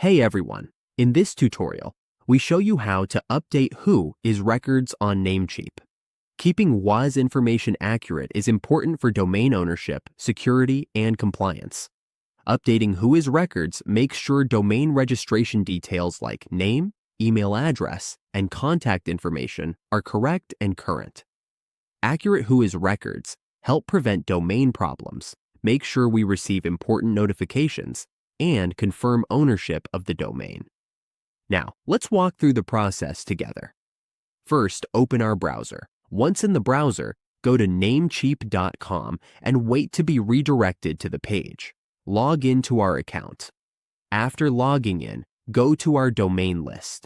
Hey everyone, in this tutorial, we show you how to update Whois records on Namecheap. Keeping Whois information accurate is important for domain ownership, security, and compliance. Updating Whois records makes sure domain registration details like name, email address, and contact information are correct and current. Accurate Whois records help prevent domain problems, make sure we receive important notifications, and confirm ownership of the domain. Now, let's walk through the process together. First, open our browser. Once in the browser, go to namecheap.com and wait to be redirected to the page. Log into our account. After logging in, go to our domain list.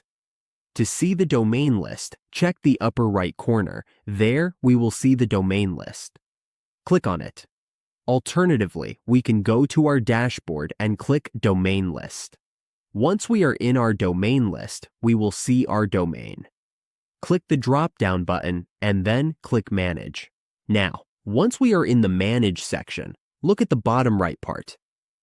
To see the domain list, check the upper right corner. There, we will see the domain list. Click on it. Alternatively, we can go to our dashboard and click Domain List. Once we are in our domain list, we will see our domain. Click the drop-down button and then click Manage. Now, once we are in the Manage section, look at the bottom right part.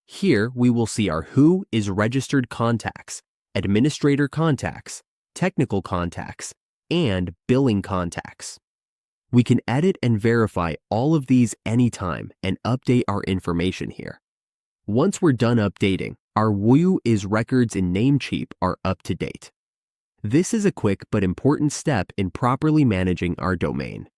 Here, we will see our Whois registered contacts, administrator contacts, technical contacts, and billing contacts. We can edit and verify all of these anytime and update our information here. Once we're done updating, our Whois records in Namecheap are up to date. This is a quick but important step in properly managing our domain.